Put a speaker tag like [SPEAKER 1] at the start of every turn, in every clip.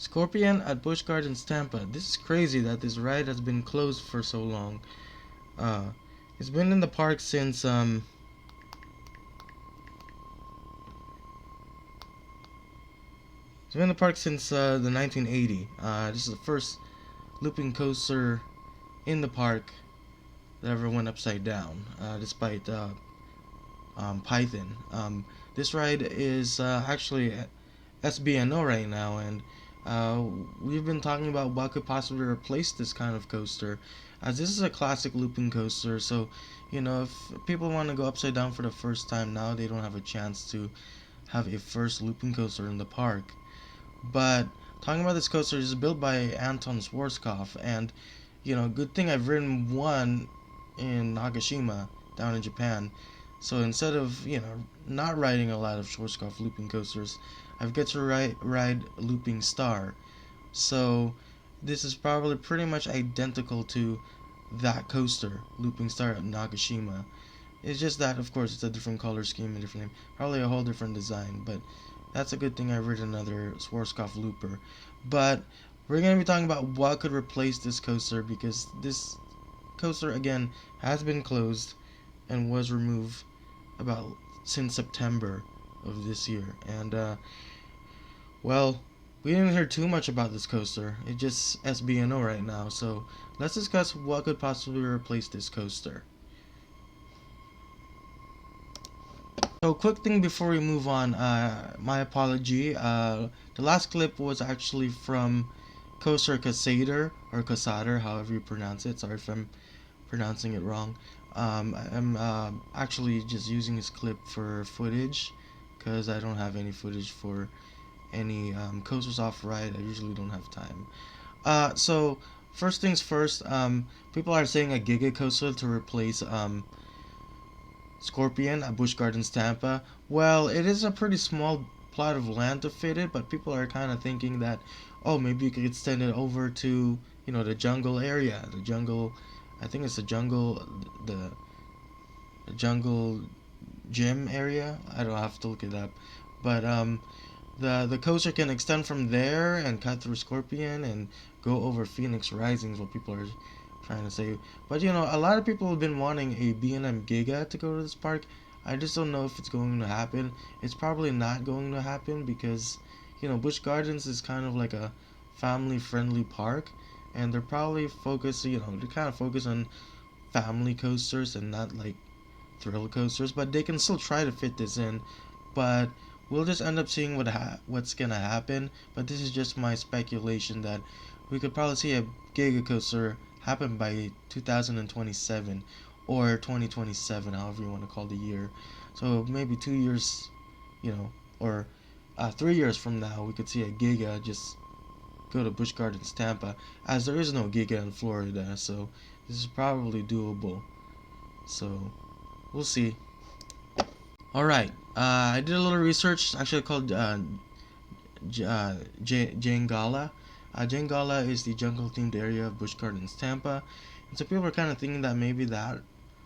[SPEAKER 1] Scorpion at Busch Gardens, Tampa. This is crazy that this ride has been closed for so long. Uh, it's been in the park since the 1980. This is the first looping coaster in the park that ever went upside down, despite Python. This ride is actually SBNO right now, and uh, we've been talking about what could possibly replace this kind of coaster, as this is a classic looping coaster. So, if people want to go upside down for the first time now, they don't have a chance to have a first looping coaster in the park. But talking about this coaster, is built by Anton Schwarzkopf, and good thing I've ridden one in Nagashima down in Japan. So instead of not riding a lot of Schwarzkopf looping coasters, I've get to ride Looping Star. So this is probably pretty much identical to that coaster, Looping Star at Nagashima. It's just that, of course, it's a different color scheme, a different name, probably a whole different design. But that's a good thing I've ridden another Schwarzkopf looper. But we're gonna be talking about what could replace this coaster, because this coaster again has been closed and was removed about since September of this year. And well, we didn't hear too much about this coaster. It's just SBNO right now. So let's discuss what could possibly replace this coaster. So quick thing before we move on, my apology. The last clip was actually from Coaster Cassader or Cassader, however you pronounce it. Sorry if I'm pronouncing it wrong. I'm actually just using this clip for footage because I don't have any footage for any coasters off ride. I usually don't have time. So first things first. People are saying a Giga coaster to replace Scorpion at Busch Gardens, Tampa. Well, it is a pretty small plot of land to fit it, but people are kind of thinking that, oh, maybe you could extend it over to, the jungle area. The jungle, I think it's the jungle gym area. I don't have to look it up. But the coaster can extend from there and cut through Scorpion and go over Phoenix Rising is what people are trying to say. But a lot of people have been wanting a B&M Giga to go to this park. I just don't know if it's going to happen. It's probably not going to happen because Busch Gardens is kind of like a family friendly park, and they're probably focused, they kind of focus on family coasters and not like thrill coasters, but they can still try to fit this in. But we'll just end up seeing what's gonna happen. But this is just my speculation that we could probably see a Giga coaster happen by 2027 or 2027, however you want to call the year. So maybe 2 years, or 3 years from now, we could see a Giga just go to Busch Gardens, Tampa, as there is no Giga in Florida. So this is probably doable. So we'll see. Alright, I did a little research, actually called Jangala. Jangala is the jungle themed area of Busch Gardens, Tampa. And so people are kind of thinking that maybe that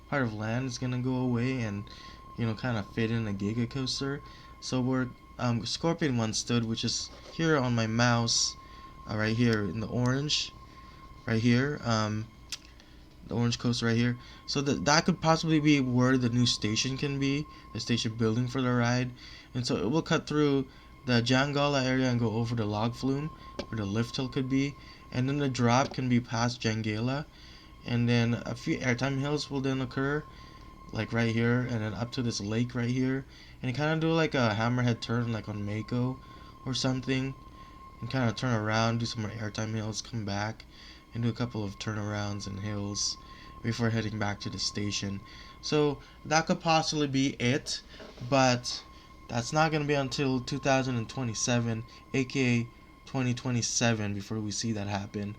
[SPEAKER 1] part of land is going to go away and, kind of fit in a Giga coaster. So where Scorpion once stood, which is here on my mouse, right here in the orange, right here. The orange coaster right here. So that could possibly be where the new station can be, the station building for the ride. And so it will cut through the Jangala area and go over the log flume where the lift hill could be, and then the drop can be past Jangala, and then a few airtime hills will then occur, like right here, and then up to this lake right here, and you kind of do like a hammerhead turn like on Mako or something, and kind of turn around, do some more airtime hills, come back and do a couple of turnarounds and hills before heading back to the station. So that could possibly be it, but that's not going to be until 2027, aka 2027, before we see that happen.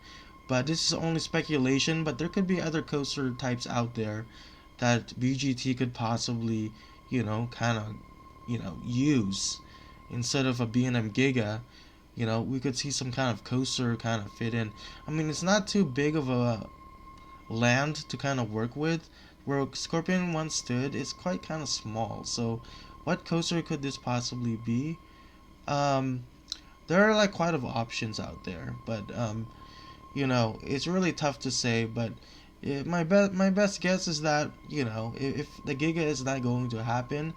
[SPEAKER 1] But this is only speculation, but there could be other coaster types out there that BGT could possibly, kind of, use instead of a B&M Giga. We could see some kind of coaster kind of fit in. I mean, it's not too big of a land to kind of work with. Where Scorpion once stood is quite kind of small. So, what coaster could this possibly be? there are like quite of options out there, but you know, it's really tough to say. But my best guess is that, you know, if the Giga is not going to happen,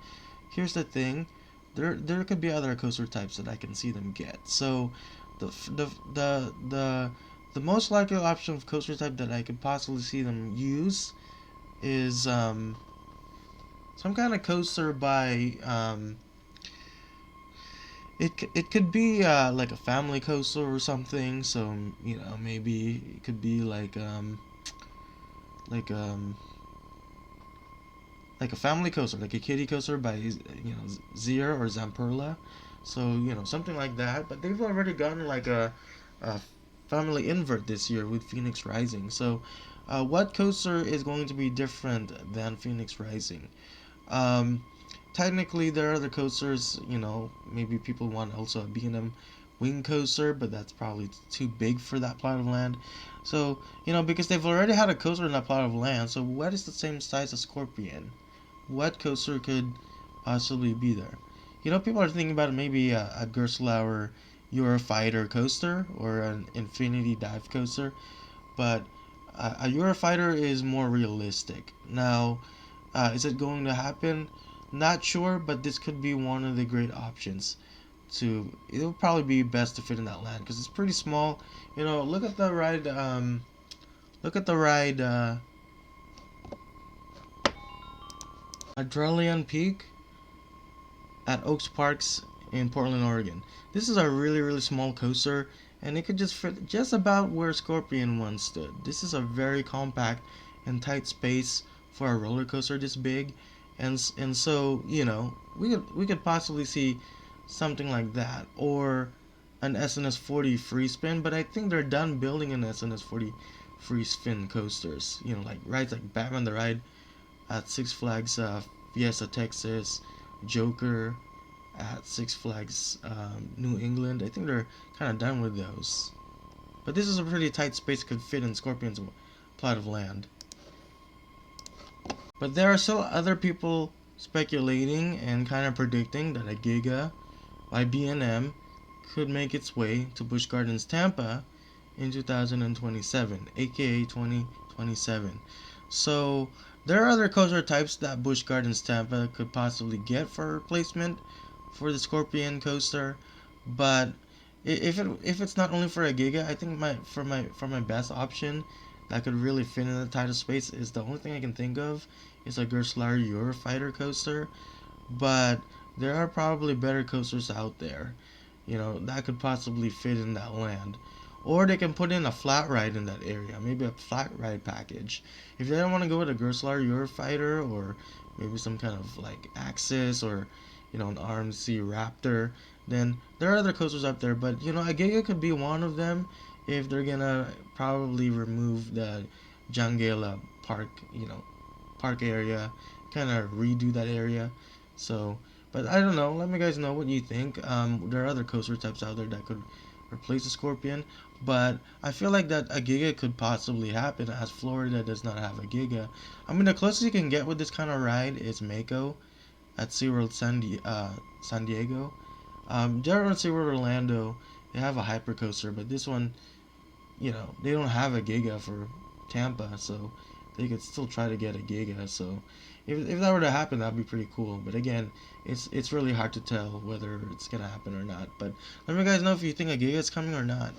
[SPEAKER 1] here's the thing, there could be other coaster types that I can see them get. So the the most likely option of coaster type that I could possibly see them use is some kind of coaster by it could be like a family coaster or something. So you know, maybe it could be like um like a family coaster, like a kiddie coaster by, you know, Zier or Zamperla. So you know, something like that. But they've already gotten like a family invert this year with Phoenix Rising. So what coaster is going to be different than Phoenix Rising? Um, Technically, there are other coasters. You know, maybe people want also a B&M wing coaster, but that's probably too big for that plot of land. So you know, because they've already had a coaster in that plot of land, so what is the same size as Scorpion? What coaster could possibly be there? You know, people are thinking about maybe a Gerstlauer Eurofighter coaster or an Infinity Dive coaster, but a Eurofighter is more realistic. Now, is it going to happen? Not sure, but this could be one of the great options. To it'll probably be best to fit in that land because it's pretty small. You know, look at the ride. Look at the ride. Adrenaline Peak at Oaks Parks in Portland, Oregon. This is a really small coaster, and it could just fit just about where Scorpion once stood. This is a very compact and tight space for a roller coaster this big, and so you know we could possibly see something like that or an SNS 40 free spin, but I think they're done building an SNS 40 free spin coasters. You know, like rides like Batman the Ride at Six Flags Fiesta Texas, Joker at Six Flags New England. I think they're kind of done with those. But this is a pretty tight space, could fit in Scorpion's plot of land. But there are still other people speculating and kind of predicting that a Giga by B&M could make its way to Busch Gardens Tampa in 2027, aka 2027. So there are other coaster types that Busch Gardens Tampa could possibly get for replacement for the Scorpion coaster, but if it's not only for a Giga, I think for my best option that could really fit in the title space is the only thing I can think of is a Gerstlauer Eurofighter coaster, but there are probably better coasters out there, you know, that could possibly fit in that land. Or they can put in a flat ride in that area, maybe a flat ride package. If they don't want to go with a Gerstlauer Eurofighter or maybe some kind of like Axis or you know an RMC Raptor, then there are other coasters up there. But you know, a Giga could be one of them if they're gonna probably remove the Jangela Park, you know, park area, kind of redo that area. So, but I don't know. Let me guys know what you think. There are other coaster types out there that could replace the Scorpion, but I feel like that a Giga could possibly happen as Florida does not have a Giga. I mean, the closest you can get with this kind of ride is Mako at SeaWorld San Diego. There at SeaWorld Orlando, they have a hypercoaster, but this one, you know, they don't have a Giga for Tampa, so they could still try to get a Giga. So if that were to happen, that'd be pretty cool. But again, it's really hard to tell whether it's gonna happen or not. But let me guys know if you think a Giga is coming or not.